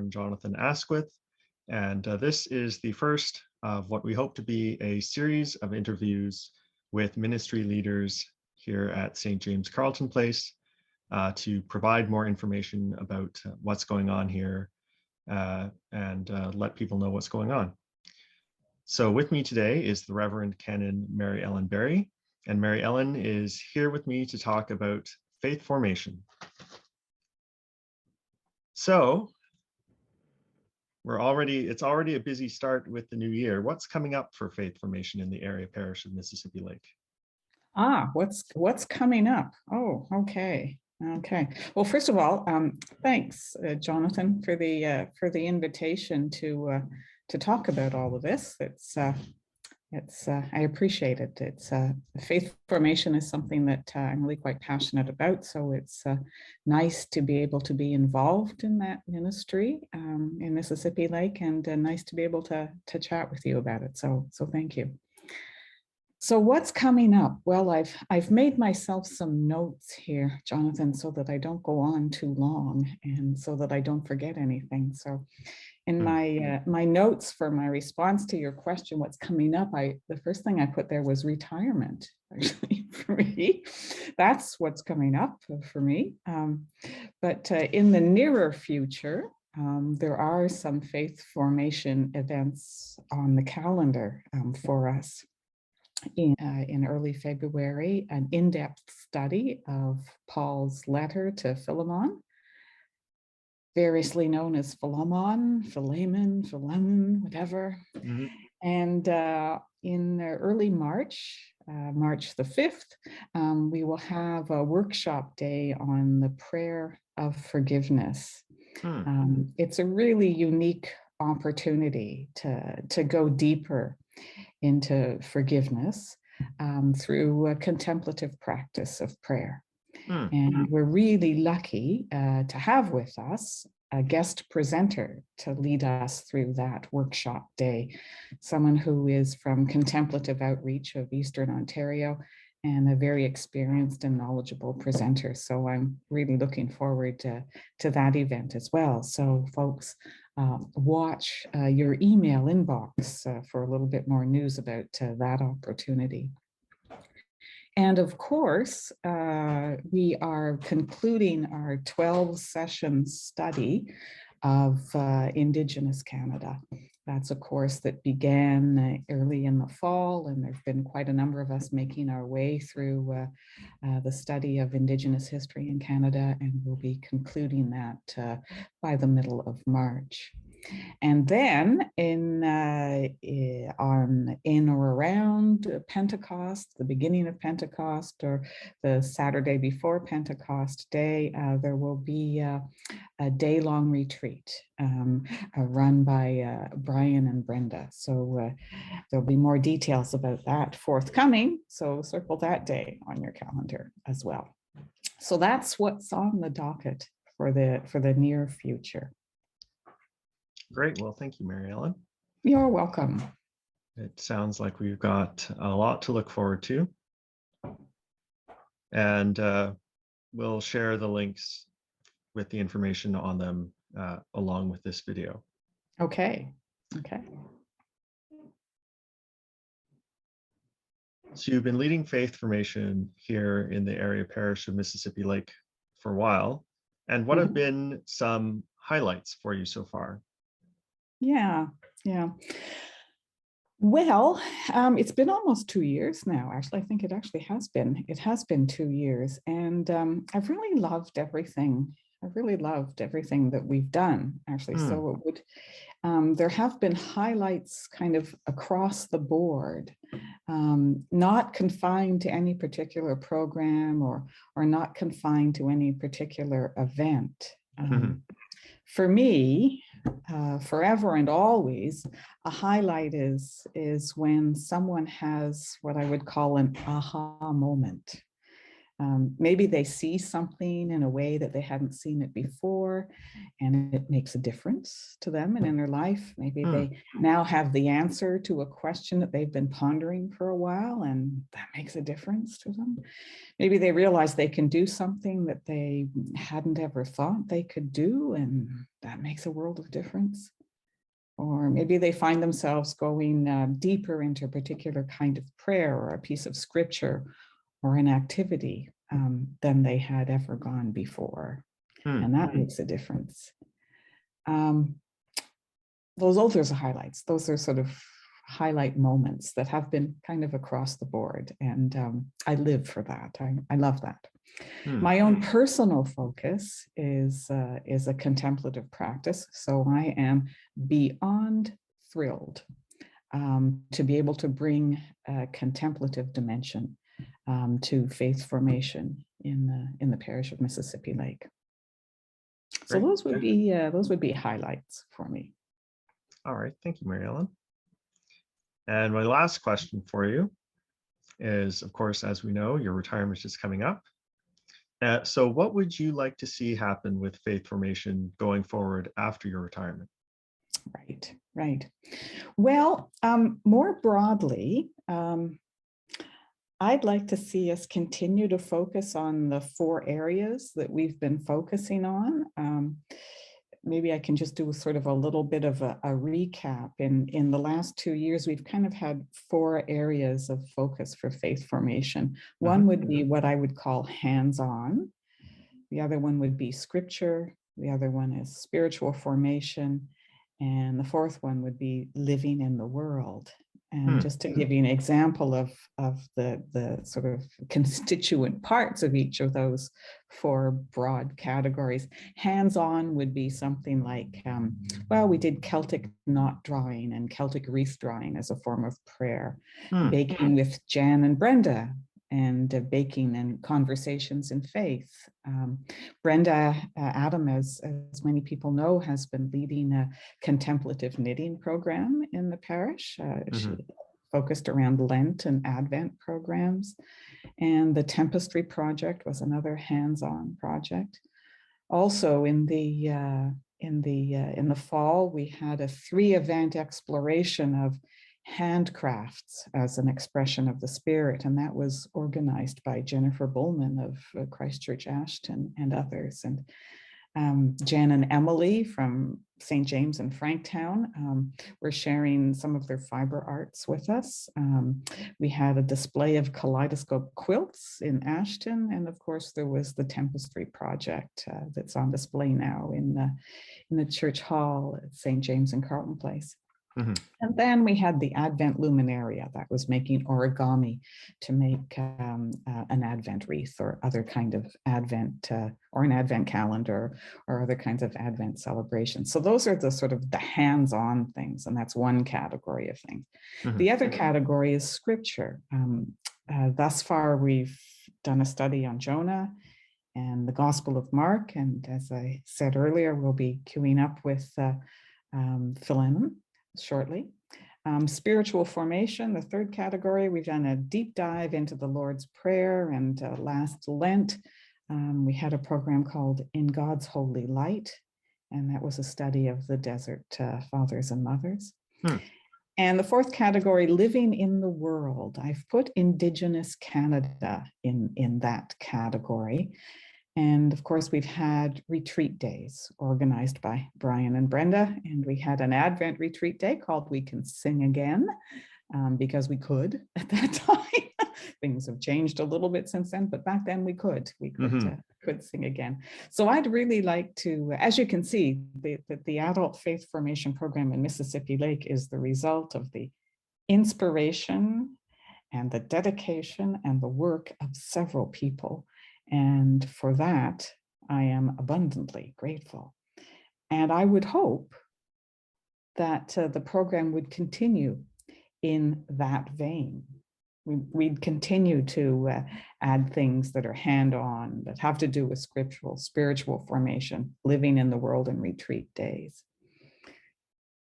I'm Jonathan Asquith, and this is the first of what we hope to be a series of interviews with ministry leaders here at St James Carleton Place to provide more information about what's going on here and let people know what's going on. So with me today is the Reverend Canon Mary Ellen Berry, and Mary Ellen is here with me to talk about faith formation. So it's already a busy start with the new year. What's coming up for faith formation in the area parish of Mississippi Lake? What's coming up? Oh, okay. Well, first of all, thanks, Jonathan, for the invitation to talk about all of this. I appreciate it. Faith formation is something that I'm really quite passionate about. So it's nice to be able to be involved in that ministry in Mississippi Lake, and nice to be able to chat with you about it. So thank you. So what's coming up? Well, I've made myself some notes here, Jonathan, so that I don't go on too long and so that I don't forget anything. So in my notes for my response to your question, what's coming up, the first thing I put there was retirement, actually, for me. That's what's coming up for me. But in the nearer future, there are some faith formation events on the calendar for us. In early February, an in-depth study of Paul's letter to Philemon, variously known as Philemon, whatever. Mm-hmm. And in early March, March the 5th, we will have a workshop day on the prayer of forgiveness. It's a really unique opportunity to go deeper into forgiveness through a contemplative practice of prayer. And we're really lucky to have with us a guest presenter to lead us through that workshop day, someone who is from Contemplative Outreach of Eastern Ontario and a very experienced and knowledgeable presenter. So I'm really looking forward to that event as well. So folks, watch your email inbox for a little bit more news about that opportunity. And of course, we are concluding our 12-session study of Indigenous Canada. That's a course that began early in the fall, and there have been quite a number of us making our way through the study of Indigenous history in Canada, and we'll be concluding that by the middle of March. And then in or around Pentecost, the beginning of Pentecost, or the Saturday before Pentecost Day, there will be a day-long retreat run by Brian and Brenda. So there'll be more details about that forthcoming. So circle that day on your calendar as well. So that's what's on the docket for the near future. Great. Well, thank you, Mary Ellen. You're welcome. It sounds like we've got a lot to look forward to. And we'll share the links with the information on them along with this video. Okay. So you've been leading faith formation here in the area parish of Mississippi Lake for a while. And what have been some highlights for you so far? Yeah. Well, it's been almost 2 years now. Actually, I think it actually has been. It has been 2 years, and I've really loved everything. I've really loved everything that we've done, actually. So it would. There have been highlights kind of across the board, not confined to any particular program or not confined to any particular event. For me, forever and always, a highlight is when someone has what I would call an aha moment. Maybe they see something in a way that they hadn't seen it before, and it makes a difference to them and in their life. Maybe they now have the answer to a question that they've been pondering for a while, and that makes a difference to them. Maybe they realize they can do something that they hadn't ever thought they could do, and that makes a world of difference. Or maybe they find themselves going deeper into a particular kind of prayer or a piece of scripture or an activity than they had ever gone before. And that makes a difference. Those are highlights. Those are sort of highlight moments that have been kind of across the board. And I live for that. I love that. My own personal focus is a contemplative practice. So I am beyond thrilled to be able to bring a contemplative dimension to faith formation in the parish of Mississippi Lake. So those would be highlights for me. All right, thank you, Mary Ellen. And my last question for you is, of course, as we know, your retirement is coming up. So what would you like to see happen with faith formation going forward after your retirement? Right. Well, more broadly, I'd like to see us continue to focus on the 4 areas that we've been focusing on. Maybe I can just do sort of a little bit of a recap. In the last 2 years, we've kind of had 4 areas of focus for faith formation. One would be what I would call hands-on. The other one would be scripture. The other one is spiritual formation. And the 4th one would be living in the world. And just to give you an example of the sort of constituent parts of each of those 4 broad categories, hands-on would be something like, well, we did Celtic knot drawing and Celtic wreath drawing as a form of prayer, baking with Jan and Brenda, and baking and conversations in faith. Brenda Adam, as many people know, has been leading a contemplative knitting program in the parish. She focused around Lent and Advent programs. And the Tempestry Project was another hands-on project. Also in the fall, we had a 3-event exploration of handcrafts as an expression of the spirit, and that was organized by Jennifer Bullman of Christchurch Ashton and others. And Jan and Emily from St James and Franktown were sharing some of their fiber arts with us. We had a display of kaleidoscope quilts in Ashton, and of course there was the Tempestry Project that's on display now in the church hall at St James and Carleton Place. And then we had the Advent Luminaria that was making origami to make an Advent wreath or other kind of Advent or an Advent calendar or other kinds of Advent celebrations. So those are the sort of the hands-on things, and that's one category of things. The other category is scripture. Thus far, we've done a study on Jonah and the Gospel of Mark, and as I said earlier, we'll be queuing up with Philemon shortly. Spiritual formation, the 3rd category, we've done a deep dive into the Lord's Prayer, and last Lent, we had a program called In God's Holy Light, and that was a study of the desert fathers and mothers. And the 4th category, living in the world. I've put Indigenous Canada in that category. And of course, we've had retreat days organized by Brian and Brenda, and we had an Advent retreat day called We Can Sing Again, because we could at that time. Things have changed a little bit since then, but back then we could sing again. So I'd really like to, as you can see, the Adult Faith Formation Program in Mississippi Lake is the result of the inspiration and the dedication and the work of several people. And for that, I am abundantly grateful. And I would hope that the program would continue in that vein. We'd continue to add things that are hand-on, that have to do with spiritual formation, living in the world and retreat days.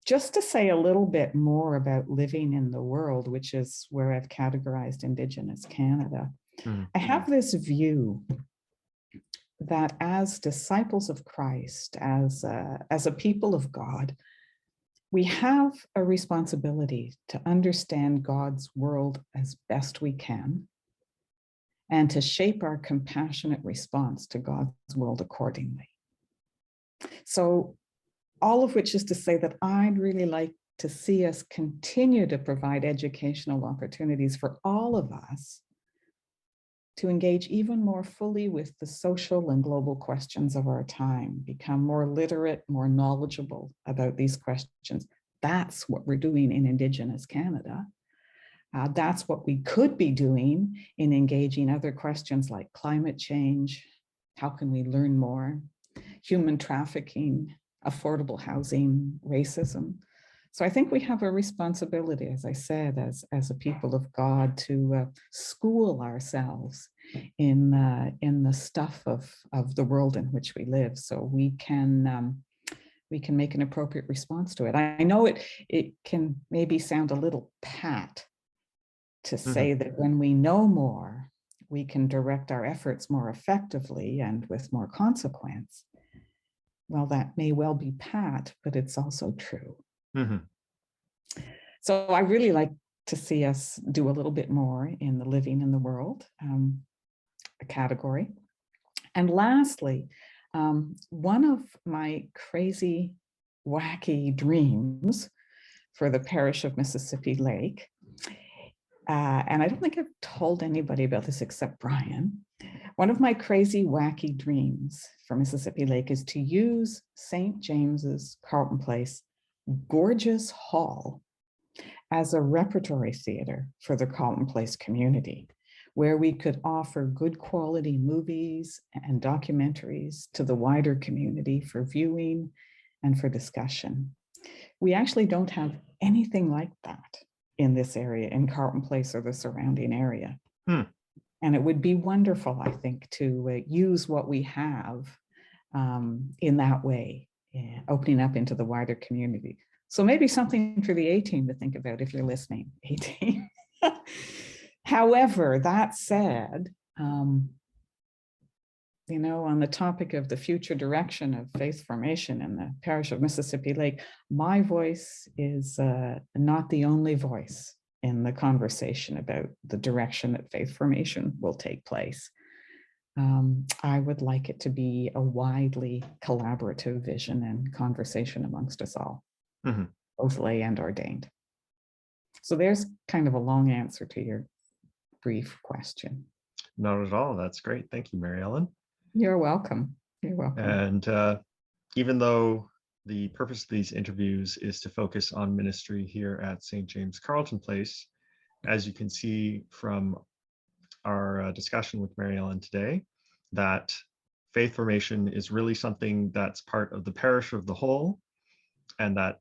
Just to say a little bit more about living in the world, which is where I've categorized Indigenous Canada. I have this view that as disciples of Christ, as a people of God, we have a responsibility to understand God's world as best we can and to shape our compassionate response to God's world accordingly. So all of which is to say that I'd really like to see us continue to provide educational opportunities for all of us to engage even more fully with the social and global questions of our time, become more literate, more knowledgeable about these questions. That's what we're doing in Indigenous Canada. That's what we could be doing in engaging other questions like climate change, how can we learn more, human trafficking, affordable housing, racism. So I think we have a responsibility, as I said, as a people of God, to school ourselves in the stuff of the world in which we live, so we can make an appropriate response to it. I know it can maybe sound a little pat to say that when we know more, we can direct our efforts more effectively and with more consequence. Well, that may well be pat, but it's also true. So I really like to see us do a little bit more in the living in the world category. And lastly, one of my crazy, wacky dreams for the parish of Mississippi Lake, and I don't think I've told anybody about this except Brian. One of my crazy, wacky dreams for Mississippi Lake is to use St. James's Carleton Place gorgeous hall as a repertory theater for the Carleton Place community, where we could offer good quality movies and documentaries to the wider community for viewing and for discussion. We actually don't have anything like that in this area, in Carleton Place or the surrounding area. And it would be wonderful, I think, to use what we have in that way, opening up into the wider community. So maybe something for the A-team to think about if you're listening, A-team. However, that said, you know, on the topic of the future direction of faith formation in the parish of Mississippi Lake, my voice is not the only voice in the conversation about the direction that faith formation will take place. I would like it to be a widely collaborative vision and conversation amongst us all, both lay and ordained. So there's kind of a long answer to your brief question. Not at all. That's great. Thank you, Mary Ellen. You're welcome. You're welcome. And even though the purpose of these interviews is to focus on ministry here at St. James Carleton Place, as you can see from our discussion with Mary Ellen today, that faith formation is really something that's part of the parish of the whole, and that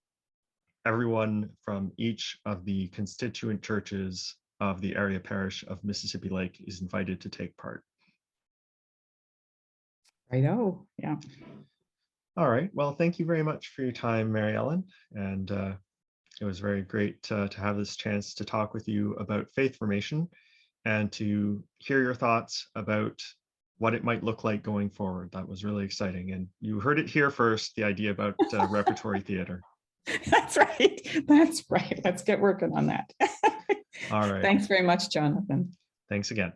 everyone from each of the constituent churches of the area parish of Mississippi Lake is invited to take part. I know, yeah. All right, well, thank you very much for your time, Mary Ellen. And it was very great to have this chance to talk with you about faith formation and to hear your thoughts about what it might look like going forward. That was really exciting. And you heard it here first, the idea about repertory theater. That's right. That's right. Let's get working on that. All right. Thanks very much, Jonathan. Thanks again.